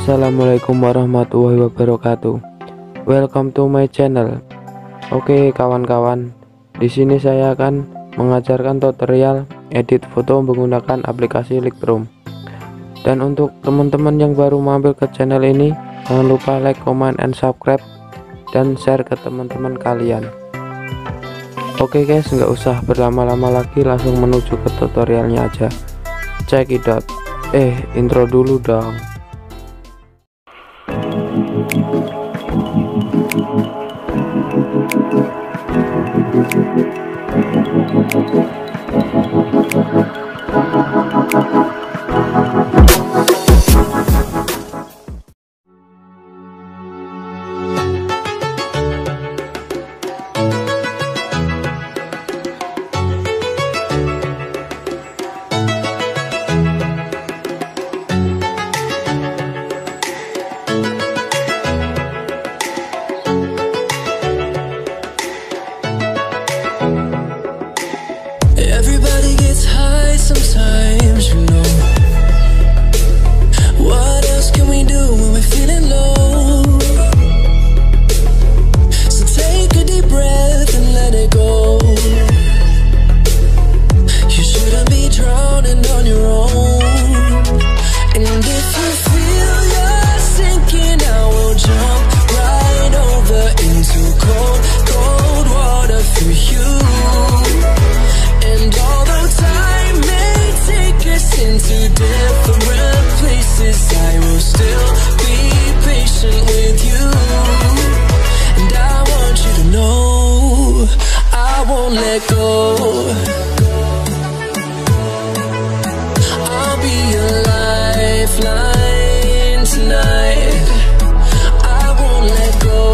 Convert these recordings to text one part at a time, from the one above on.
Assalamualaikum warahmatullahi wabarakatuh. Welcome to my channel. Oke kawan-kawan, di sini saya akan mengajarkan tutorial edit foto menggunakan aplikasi Lightroom. Dan untuk teman-teman yang baru mampir ke channel ini, jangan lupa like, comment, and subscribe, dan share ke teman-teman kalian. Oke guys, nggak usah berlama-lama lagi, langsung menuju ke tutorialnya aja. Check it out. Intro dulu dong. Everybody gets high sometimes, you know. What else can we do when we're feeling low? So take a deep breath and let it go. You shouldn't be drowning on your own. And if you feel you're sinking, I will jump right over into cold, cold water for you. And although time may take us into different places, I will still be patient with you. And I want you to know I won't let go. I'll be your lifeline tonight. I won't let go.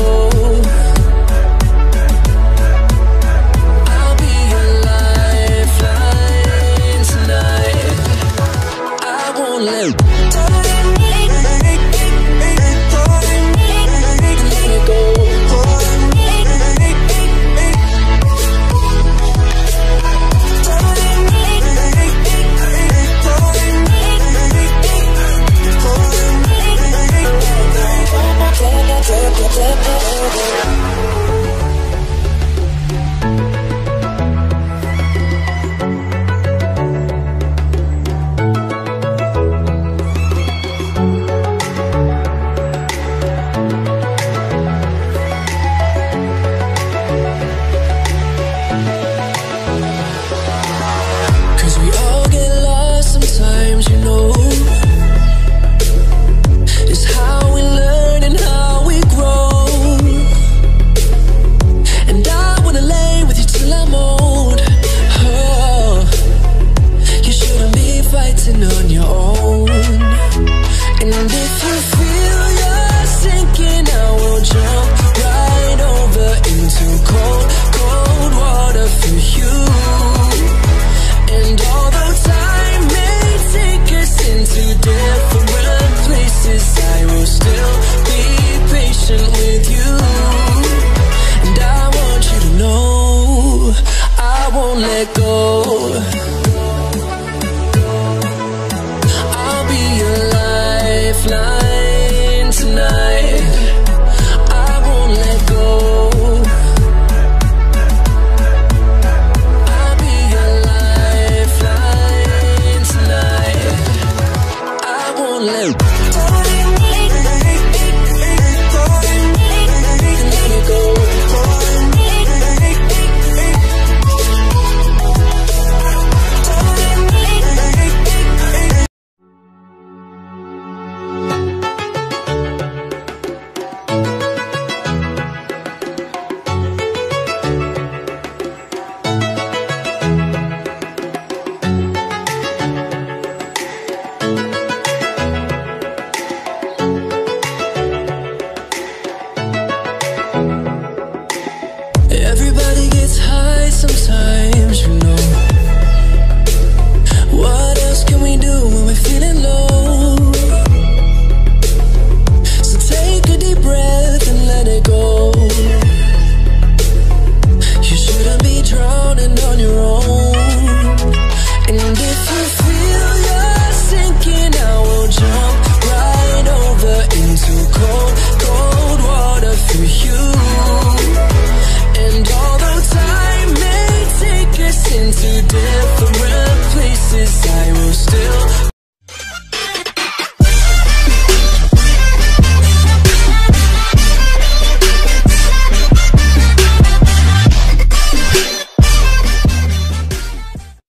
Let